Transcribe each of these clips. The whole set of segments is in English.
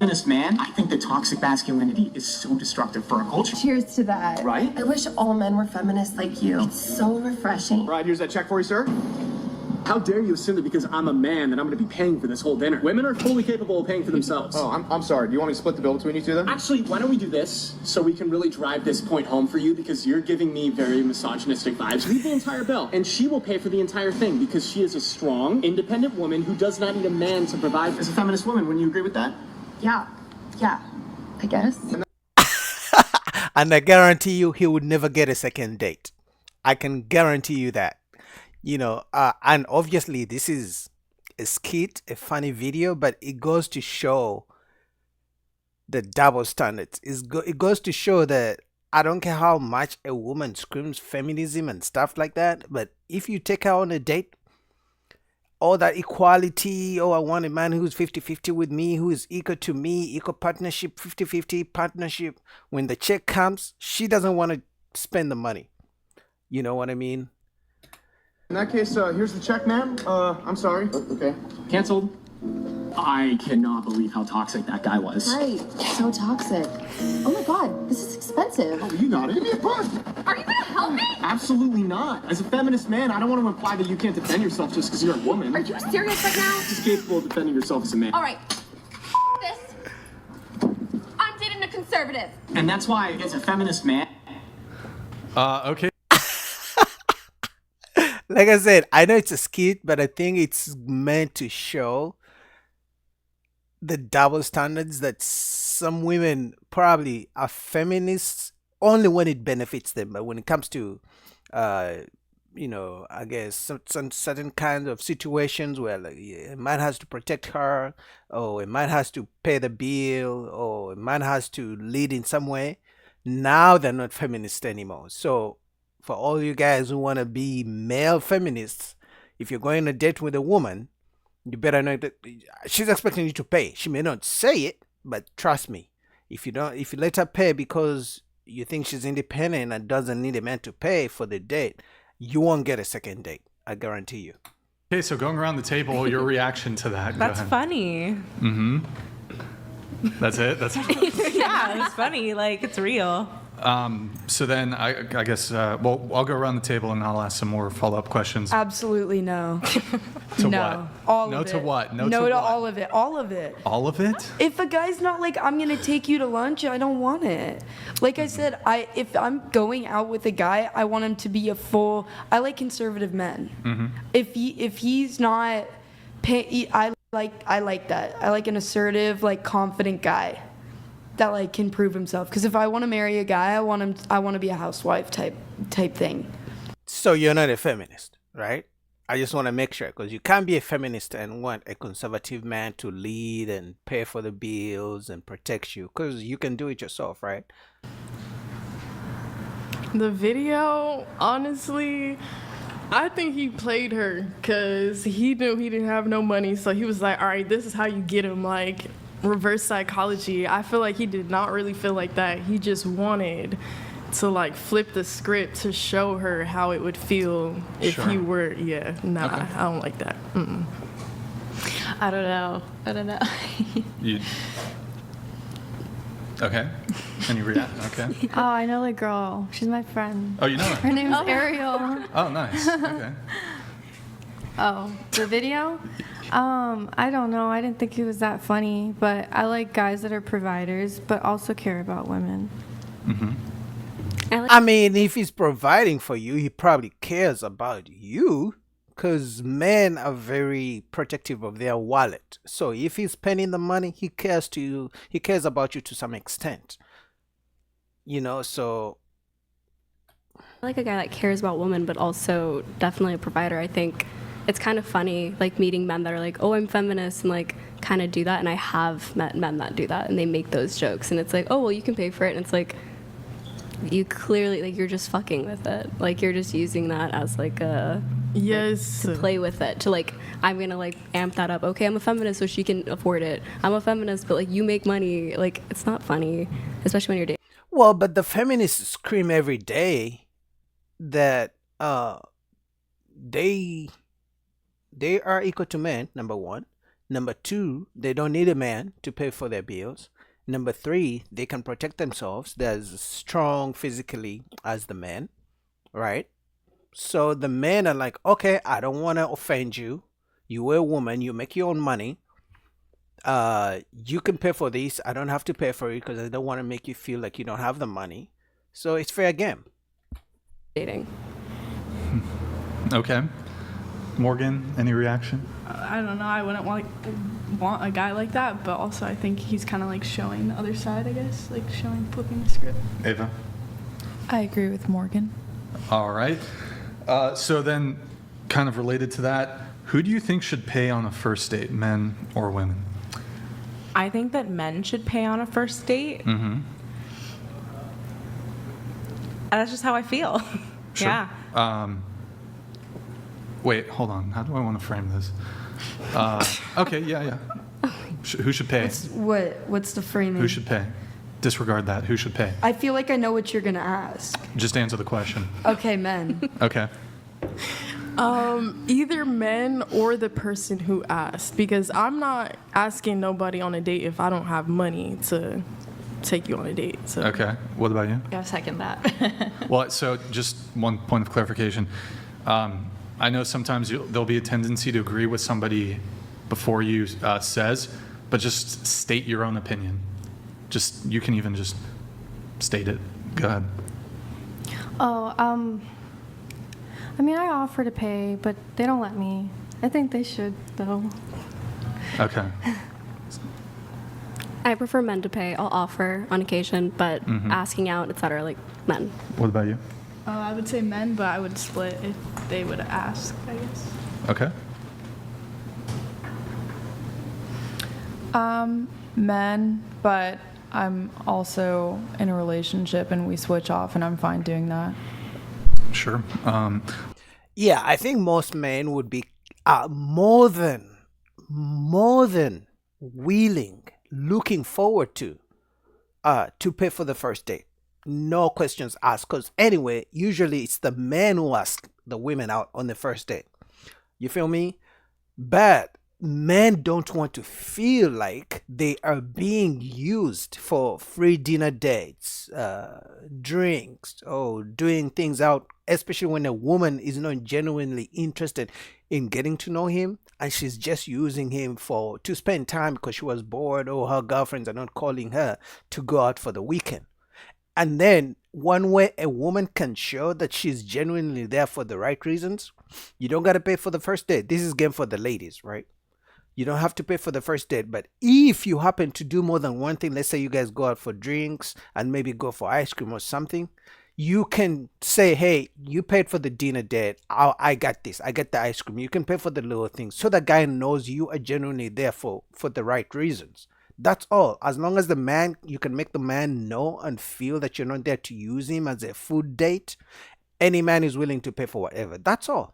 feminist man, I think that toxic masculinity is so destructive for our culture. Cheers to that. Right? I wish all men were feminists like you. It's so refreshing. Right, here's that check for you, sir. How dare you assume that because I'm a man that I'm going to be paying for this whole dinner? Women are fully capable of paying for themselves. Oh, I'm sorry. Do you want me to split the bill between you two then? Actually, why don't we do this so we can really drive this point home for you, because you're giving me very misogynistic vibes. Leave the entire bill, and she will pay for the entire thing because she is a strong, independent woman who does not need a man to provide. As a feminist woman, wouldn't you agree with that? Yeah, I guess. And I guarantee you he would never get a second date. I can guarantee you that. And obviously this is a skit, a funny video, but it goes to show the double standards. It goes to show that I don't care how much a woman screams feminism and stuff like that, but if you take her on a date, all that equality, I want a man who's 50-50 with me, who is equal to me, equal partnership, 50-50 partnership. When the check comes, she doesn't want to spend the money. You know what I mean? In that case, here's the check, ma'am. I'm sorry. Okay. Canceled. I cannot believe how toxic that guy was. Right, so toxic. Oh my god, this is expensive. Oh, you got it. Give me a push. Are you gonna help me? Absolutely not. As a feminist man, I don't want to imply that you can't defend yourself just because you're a woman. Are you serious right now? Just capable of defending yourself as a man. All right, this. I'm dating a conservative. And that's why, as a feminist man... Okay. Like I said, I know it's a skit, but I think it's meant to show the double standards that some women probably are feminists only when it benefits them, but when it comes to I guess some certain kinds of situations where like, a man has to protect her, or a man has to pay the bill, or a man has to lead in some way, now they're not feminists anymore. So for all you guys who want to be male feminists, if you're going on a date with a woman, you better know that she's expecting you to pay. She may not say it, but trust me, if you let her pay because you think she's independent and doesn't need a man to pay for the date, you won't get a second date. I guarantee you. Okay, so going around the table, your reaction to that. That's funny. Mm-hmm. That's it? Yeah, it's funny. Like, it's real. So then I guess, I'll go around the table and I'll ask some more follow-up questions. Absolutely no. To no. what? All No of it. to what? No No to to what? all of it. All of it. All of it? If a guy's not like, I'm gonna take you to lunch, I don't want it. Like I said, if I'm going out with a guy, I want him to be I like conservative men. Mm-hmm. If he's not I like that. I like an assertive, like confident guy that like can prove himself. Because if I want to marry a guy, I want to be a housewife type thing. So you're not a feminist, right? I just want to make sure, because you can't be a feminist and want a conservative man to lead and pay for the bills and protect you, because you can do it yourself, right? The video, honestly, I think he played her because he knew he didn't have no money. So he was like, all right, this is how you get him, like reverse psychology. I feel like he did not really feel like that. He just wanted to like flip the script to show her how it would feel if Sure. he were, I don't like that. Mm-mm. I don't know. You... Okay. And you react? Okay. Oh, I know the girl. She's my friend. Oh, you know her? Her name's Ariel. Oh, nice. Okay. Oh, the video? I don't know. I didn't think it was that funny, but I like guys that are providers, but also care about women. Mm-hmm. I mean, if he's providing for you, he probably cares about you, because men are very protective of their wallet. So if he's spending the money, he cares about you to some extent. So I like a guy that cares about women, but also definitely a provider. I think it's kind of funny, like meeting men that are like, oh, I'm feminist, and like kind of do that. And I have met men that do that, and they make those jokes, and it's like, oh, well, you can pay for it, and it's like, you clearly, like, you're just fucking with it. Like, you're just using that as like a to play with it, to like, I'm gonna like amp that up. Okay, I'm a feminist, so she can afford it. I'm a feminist, but like, you make money. Like, it's not funny, especially when you're dating. Well, but the feminists scream every day that they are equal to men, number one. Number two, they don't need a man to pay for their bills. Number three, they can protect themselves. They're as strong physically as the men, right? So the men are like, okay, I don't want to offend you. You're a woman. You make your own money. You can pay for this. I don't have to pay for it because I don't want to make you feel like you don't have the money. So it's fair game. Dating. Okay. Morgan, any reaction? I don't know. I wouldn't want a guy like that, but also I think he's kind of like showing the other side, I guess, like flipping the script. Ava? I agree with Morgan. All right. So then, kind of related to that, who do you think should pay on a first date, men or women? I think that men should pay on a first date. Mm-hmm. That's just how I feel. Sure. Yeah. Wait, hold on. How do I want to frame this? Okay, yeah. Who should pay? What's the framing? Who should pay? Disregard that. Who should pay? I feel like I know what you're gonna ask. Just answer the question. Okay, men. Okay. Either men or the person who asked, because I'm not asking nobody on a date if I don't have money to take you on a date. So. Okay. What about you? Yeah, second that. Well, so just one point of clarification. I know sometimes there'll be a tendency to agree with somebody before you says, but just state your own opinion. You can even just state it. Go ahead. Oh, I mean, I offer to pay, but they don't let me. I think they should, though. Okay. I prefer men to pay. I'll offer on occasion, but asking out, etc., like men. What about you? I would say men, but I would split if they would ask, I guess. Okay. Men, but I'm also in a relationship and we switch off and I'm fine doing that. Sure. Yeah, I think most men would be more than willing, looking forward to pay for the first date. No questions asked. Because anyway, usually it's the men who ask the women out on the first date. You feel me? But men don't want to feel like they are being used for free dinner dates, drinks, or doing things out, especially when a woman is not genuinely interested in getting to know him and she's just using him to spend time because she was bored or her girlfriends are not calling her to go out for the weekend. And then one way a woman can show that she's genuinely there for the right reasons, you don't got to pay for the first date. This is game for the ladies, right? You don't have to pay for the first date, but if you happen to do more than one thing, let's say you guys go out for drinks and maybe go for ice cream or something, you can say, hey, you paid for the dinner date. I got this. I get the ice cream. You can pay for the little things so the guy knows you are genuinely there for the right reasons. That's all. As long as you can make the man know and feel that you're not there to use him as a food date, any man is willing to pay for whatever. That's all.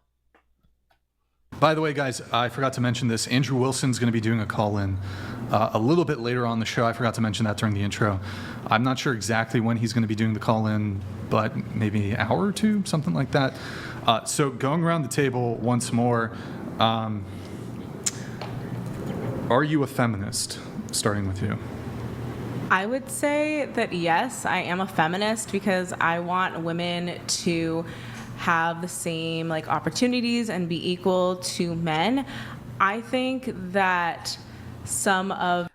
By the way, guys, I forgot to mention this. Andrew Wilson's going to be doing a call-in a little bit later on the show. I forgot to mention that during the intro. I'm not sure exactly when he's going to be doing the call-in, but maybe an hour or two, something like that. So going around the table once more, are you a feminist? Starting with you. I would say that yes, I am a feminist because I want women to have the same opportunities and be equal to men. I think that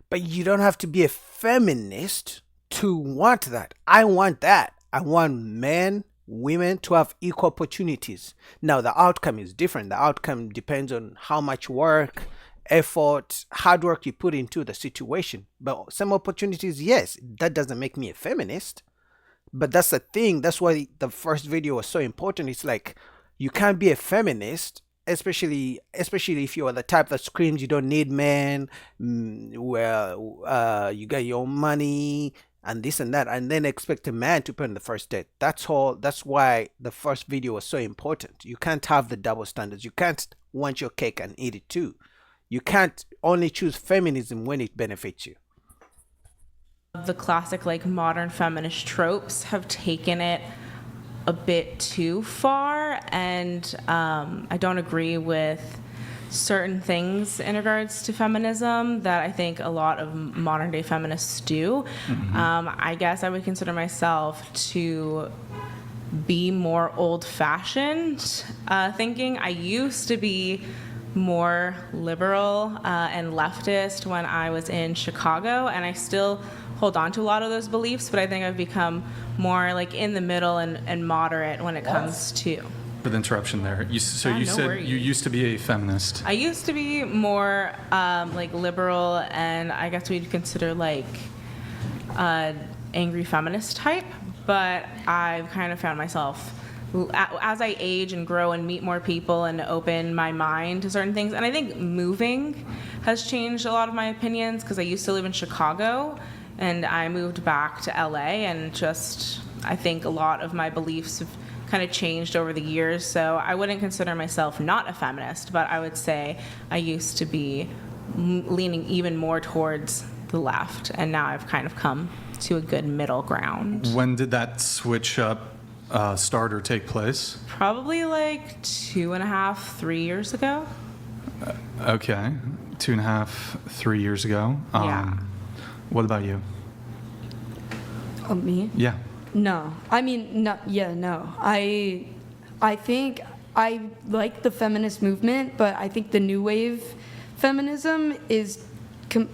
But you don't have to be a feminist to want that. I want that. I want men, women to have equal opportunities. Now the outcome is different. The outcome depends on how much work, effort, hard work you put into the situation. But some opportunities, yes, that doesn't make me a feminist. But that's the thing. That's why the first video was so important. It's like you can't be a feminist, especially if you are the type that screams you don't need men, you got your own money and this and that, and then expect a man to put in the first date. That's all. That's why the first video was so important. You can't have the double standards. You can't want your cake and eat it too. You can't only choose feminism when it benefits you. the classic modern feminist tropes have taken it a bit too far, and I don't agree with certain things in regards to feminism that I think a lot of modern day feminists do. I guess I would consider myself to be more old-fashioned thinking. I used to be more liberal and leftist when I was in Chicago, and I still hold on to a lot of those beliefs, but I think I've become more like in the middle and moderate when it comes to. With interruption there. You said you used to be a feminist. I used to be more like liberal, and I guess we'd consider like angry feminist type, but I've kind of found myself as I age and grow and meet more people and open my mind to certain things. And I think moving has changed a lot of my opinions, because I used to live in Chicago and I moved back to LA, and just I think a lot of my beliefs have kind of changed over the years. So I wouldn't consider myself not a feminist, but I would say I used to be leaning even more towards the left, and now I've kind of come to a good middle ground. When did that switch up start or take place? Probably like 2.5, 3 years ago. Okay, 2.5, 3 years ago. Yeah. What about you? Oh, me? Yeah. No. I mean, no. Yeah, no. I think I like the feminist movement, but I think the new wave feminism is,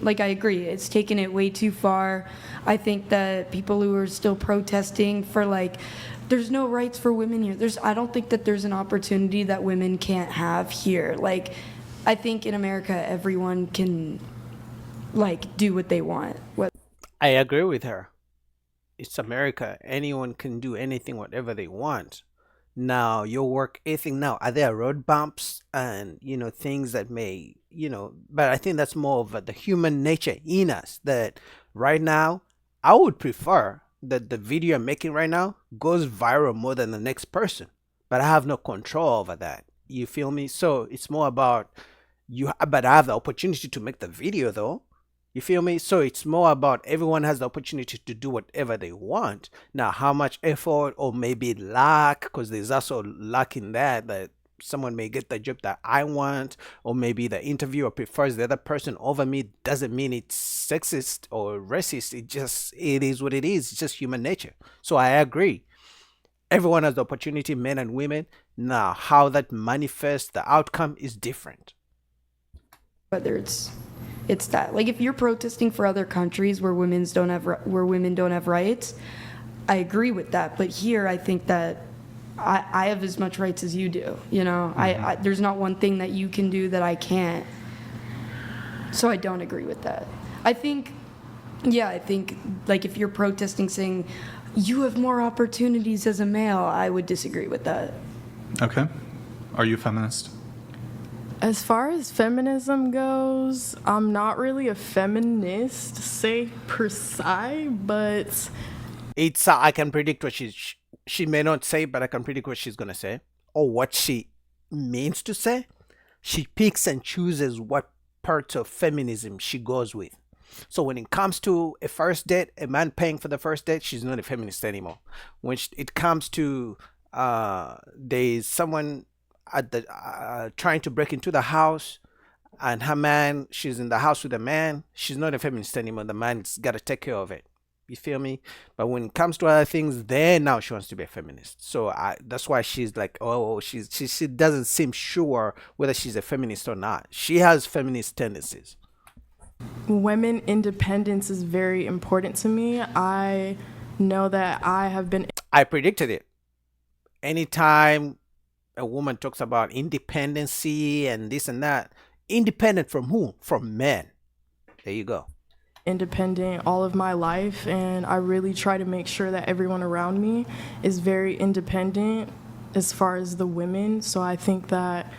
like, I agree. It's taken it way too far. I think that people who are still protesting for, like, there's no rights for women here. I don't think that there's an opportunity that women can't have here. Like, I think in America, everyone can, like, do what they want. I agree with her. It's America. Anyone can do anything, whatever they want. Now, your work ethic, now, are there road bumps and, things that may, but I think that's more of the human nature in us, that right now, I would prefer that the video I'm making right now goes viral more than the next person, but I have no control over that. You feel me? So it's more about but I have the opportunity to make the video though. You feel me? So it's more about everyone has the opportunity to do whatever they want. Now, how much effort or maybe luck, because there's also luck in that someone may get the job that I want, or maybe the interviewer prefers the other person over me, doesn't mean it's sexist or racist. It is what it is. It's just human nature. So I agree. Everyone has the opportunity, men and women. Now, how that manifests, the outcome is different. Whether it's that, like, if you're protesting for other countries where women don't have rights, I agree with that. But here, I think that I have as much rights as you do. I there's not one thing that you can do that I can't. So I don't agree with that. I think like if you're protesting saying you have more opportunities as a male, I would disagree with that. Okay. Are you a feminist? As far as feminism goes, I'm not really a feminist, say per se, but it's I can predict what she may not say, but I can predict what she's gonna say or what she means to say. She picks and chooses what parts of feminism she goes with. So when it comes to a first date, a man paying for the first date, she's not a feminist anymore. When it comes to there's someone at the trying to break into the house, and she's in the house with a man, she's not a feminist anymore. The man's got to take care of it. You feel me? But when it comes to other things, then now she wants to be a feminist. So that's why she's like, she doesn't seem sure whether she's a feminist or not. She has feminist tendencies. Women independence is very important to me. I know that I predicted it. Anytime a woman talks about independency and this and that, independent from who? From men. There you go. Independent all of my life, and I really try to make sure that everyone around me is very independent as far as the women. So I think that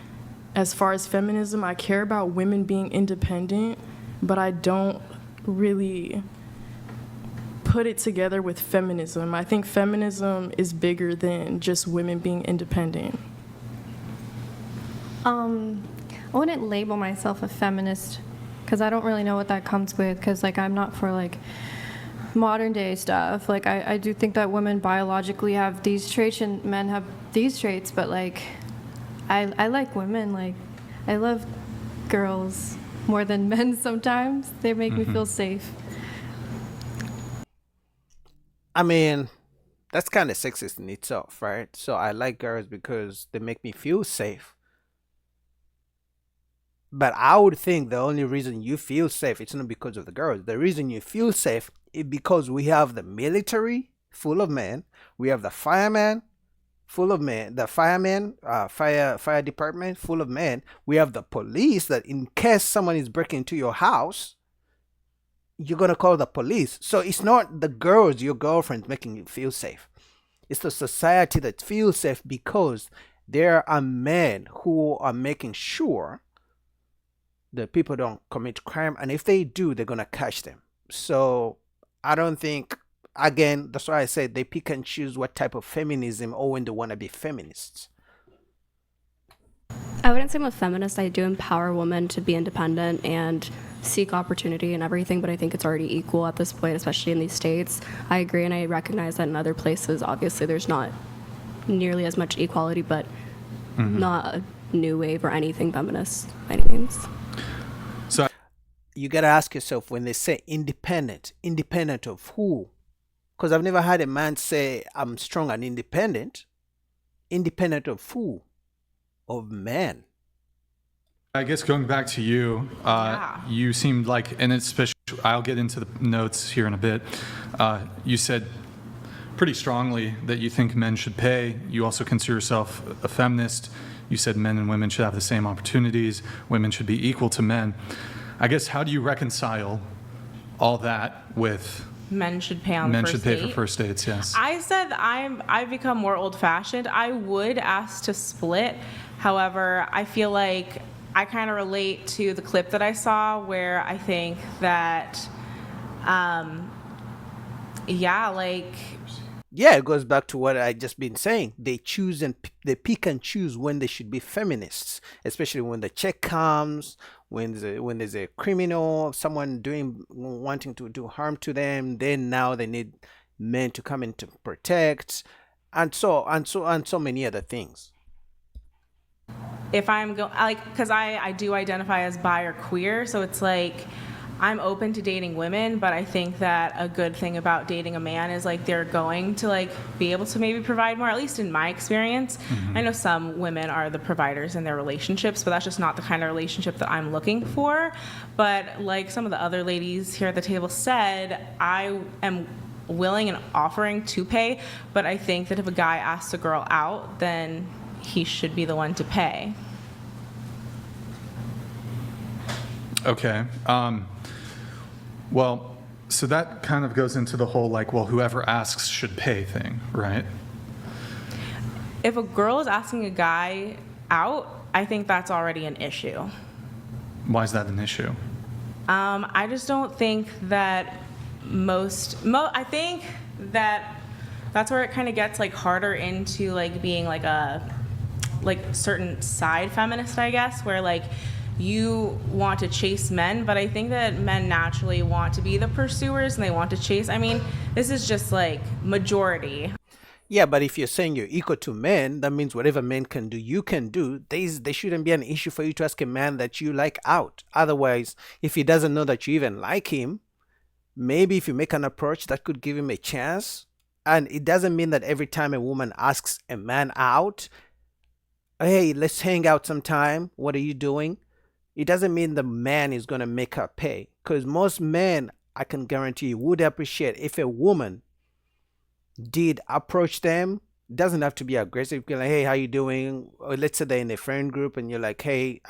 as far as feminism, I care about women being independent, but I don't really put it together with feminism. I think feminism is bigger than just women being independent. I wouldn't label myself a feminist because I don't really know what that comes with, because like I'm not for like modern day stuff. Like I do think that women biologically have these traits and men have these traits, but like I like women. Like I love girls more than men sometimes. They make me feel safe. I mean, that's kind of sexist in itself, right? So I like girls because they make me feel safe. But I would think the only reason you feel safe, it's not because of the girls. The reason you feel safe is because we have the military full of men. We have the firemen full of men. The firemen, fire department full of men. We have the police that in case someone is breaking into your house, you're gonna call the police. So it's not the girls, your girlfriends, making you feel safe. It's the society that feels safe because there are men who are making sure that people don't commit crime, and if they do, they're gonna catch them. So I don't think, again, that's why I said they pick and choose what type of feminism or when they want to be feminists. I wouldn't say I'm a feminist. I do empower women to be independent and seek opportunity and everything, but I think it's already equal at this point, especially in these states. I agree, and I recognize that in other places, obviously, there's not nearly as much equality, but not a new wave or anything feminist by any means. So You gotta ask yourself, when they say independent, independent of who? Because I've never had a man say, I'm strong and independent. Independent of who? Of men. I guess going back to you, you seemed like, and especially, I'll get into the notes here in a bit. You said pretty strongly that you think men should pay. You also consider yourself a feminist. You said men and women should have the same opportunities. Women should be equal to men. I guess, how do you reconcile all that with Men should pay on the men first should pay date. for first dates? Yes. I said I've become more old-fashioned. I would ask to split. However, I feel like I kind of relate to the clip that I saw where I think that, Yeah, it goes back to what I just been saying. They choose and they pick and choose when they should be feminists, especially when the check comes, when there's a criminal, someone wanting to do harm to them. Then now they need men to come in to protect, and so many other things. if I'm because I do identify as bi or queer, so it's like I'm open to dating women, but I think that a good thing about dating a man is like they're going to like be able to maybe provide more, at least in my experience. I know some women are the providers in their relationships, but that's just not the kind of relationship that I'm looking for. But like some of the other ladies here at the table said, I am willing and offering to pay, but I think that if a guy asks a girl out, then he should be the one to pay. Okay. Well, so that kind of goes into the whole like, well, whoever asks should pay thing, right? If a girl is asking a guy out, I think that's already an issue. Why is that an issue? I just don't think that I think that that's where it kind of gets like harder into like being like a certain side feminist, I guess, where like you want to chase men, but I think that men naturally want to be the pursuers and they want to chase. I mean, this is just like majority. Yeah, but if you're saying you're equal to men, that means whatever men can do, you can do. There shouldn't be an issue for you to ask a man that you like out. Otherwise, if he doesn't know that you even like him, maybe if you make an approach, that could give him a chance. And it doesn't mean that every time a woman asks a man out, hey, let's hang out sometime. What are you doing? It doesn't mean the man is going to make her pay. Because most men, I can guarantee you, would appreciate if a woman did approach them. It doesn't have to be aggressive. You're like, hey, how you doing? Or let's say they're in a friend group and you're like, hey,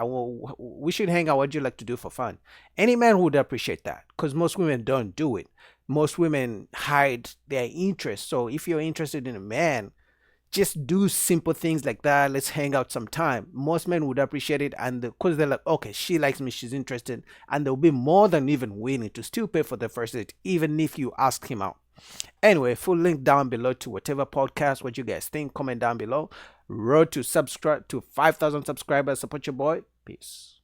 we should hang out. What do you like to do for fun? Any man would appreciate that because most women don't do it. Most women hide their interest. So if you're interested in a man, just do simple things like that. Let's hang out sometime. Most men would appreciate it, and because they're like, okay, she likes me, she's interested, and they'll be more than even willing to still pay for the first date, even if you ask him out. Anyway, full link down below to whatever podcast, what you guys think. Comment down below. Road to subscribe to 5,000 subscribers. Support your boy. Peace.